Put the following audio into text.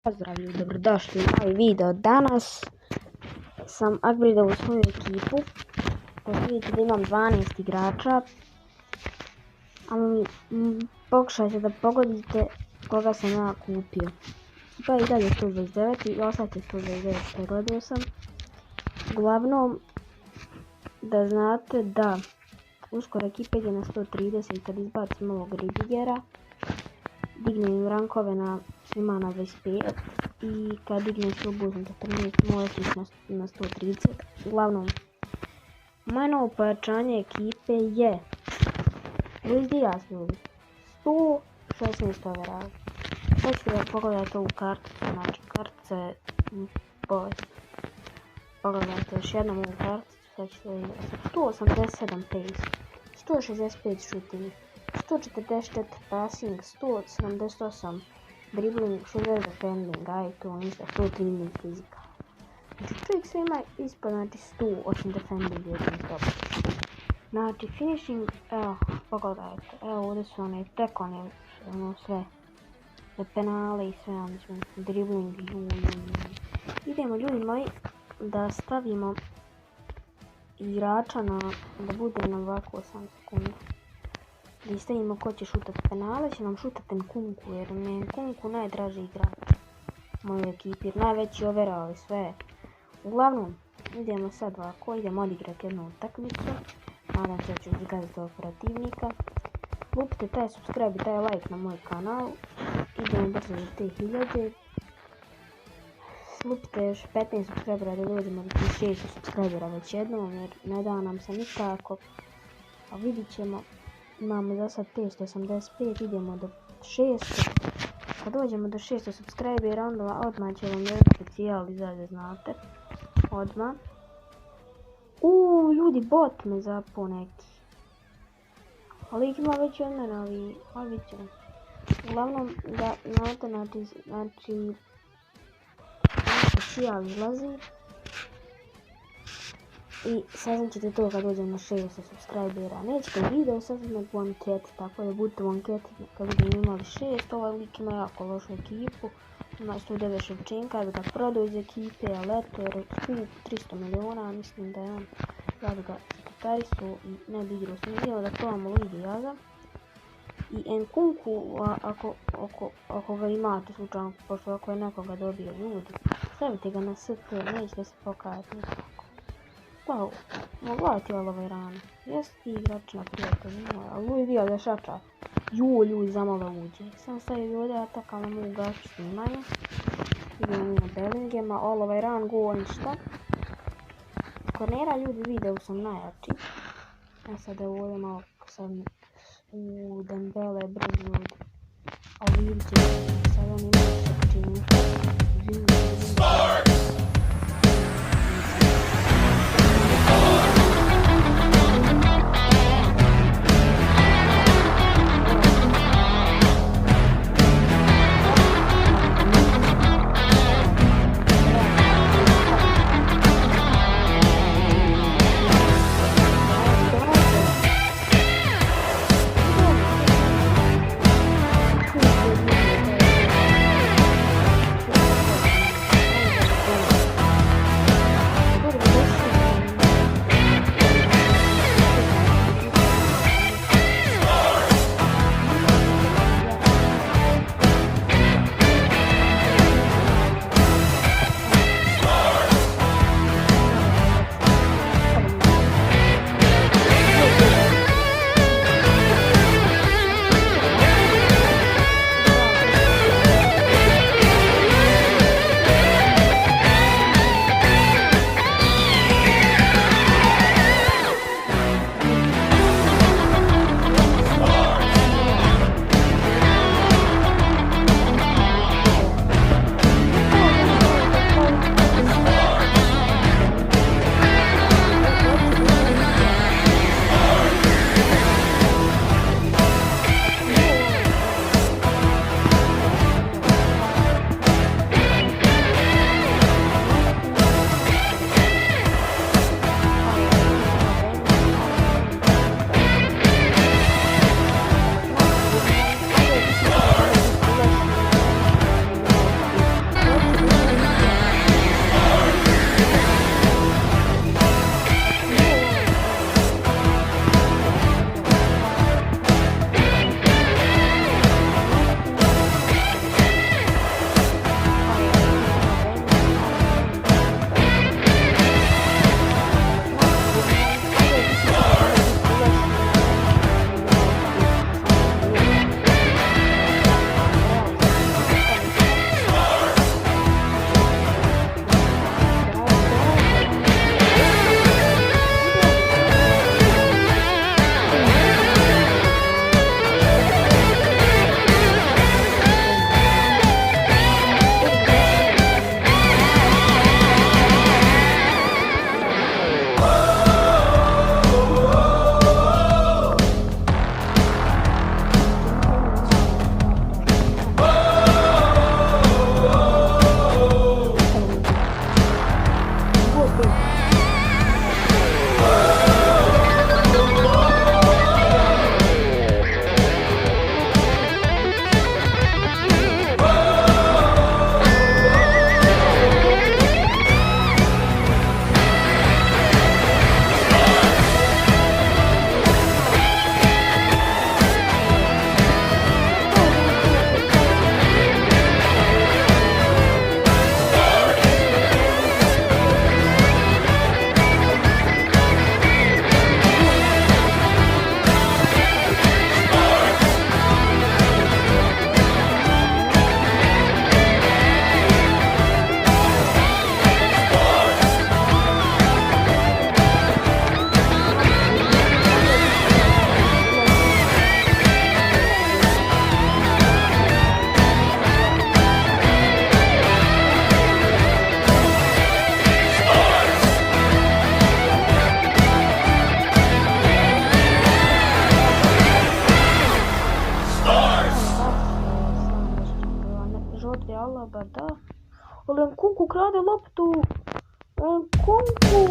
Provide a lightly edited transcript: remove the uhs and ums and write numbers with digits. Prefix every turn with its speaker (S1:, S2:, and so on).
S1: Pozdrav ljudi, dobrodošli u novi video. Danas sam upgradeovao svoju ekipu. Vidite da imam 12 igrača. Pokušajte da pogodite koga sam ja kupio. Pa i dalje 129 i ostaće 129, pregledao sam. Uglavnom, da znate da uskoro ekipa ide na 130 kad izbacim ovog Ridigera. Dignem rankove na svima na 25 i kad dignem slobodno za 13 morat ću na 130. Uglavnom, moje novo pojačanje ekipe je Luis Diaz, ljudi, 116 overall. Sad ću da pogledajte ovu karticu, znači kartica je bolest. Pogledajte još jednom ovu karticu, sad ću da vidjeti 187 pace, 165 shooting, 144 passing, 178 dribbling, 60 defending, aj to ništa, 113 fizika. Znači čovjek sve ima ispod, znači 100, osim defending je top. Znači finishing, evo, pogledajte, evo ovdje su one tekone, ono sve, penale i sve, dribbling, idemo ljudi moji da stavimo igrača da bude na ovako 8 sekundi. Da stavimo ko će šutati penale, će nam šutati Nkunku, jer mi je Nkunku najdraži igrač u mojoj ekipi, jer najveći overall i sve. Uglavnom, idemo sad ovako, idemo odigrati jednu utakmicu. Nadam se da ću zgaziti ovog protivnika. Lupite taj subscribe i taj like na moj kanal. Idemo brzo za te 1000. Lupite još 15 subscribera da dođemo do 600 subscribera već jednom, jer ne da nam se nikako. A vidit ćemo. Imamo za sad 585, idemo do 600. Kad dođemo do 600 subscribera, onda odmah će vam jedan specijal izađe, znate. Odmah. Ljudi, bot me zapao neki. Ali ima već od mene, ali vidit ćemo. Uglavnom, da znate, znači specijal izlazi. I saznat ćete to kad dođem na 600 subscribera. Nećete video saznat u anketi, tako da budete u anketi kad budemo imali 600. Ovaj lik ima jako lošu ekipu, ima 109 Ševčenka, ja bi ga prodao iz ekipe, ali eto, jer skup 300 miliona, mislim da je on, ja bi ga sekretarisu i ne bi igrao s njim, da probamo Luis Diaza. I Nkunku, ako ga imate slučajno, pošto ako je nekoga dobio ljudi, stavite ga na ST, nećete se pokajati nikako. Wow, gledajte ovaj rana. Jesi ti igrač na prijatelju moj, ali Luis Diaz je šača. Ljudi zamalo uđe. Sam stavio ovdje atak, ali ne mogu gaći snimanje. Idemo mi na Bellingema, ovaj ran go ništa. Kornera ljudi video sam najjači. Ja sad ovdje malo sam u Dembele brzo ljudi. Ali vidit ćete, sad on ima Ševčenka. Alaba, da. Ali Nkunku krade loptu. Nkunku!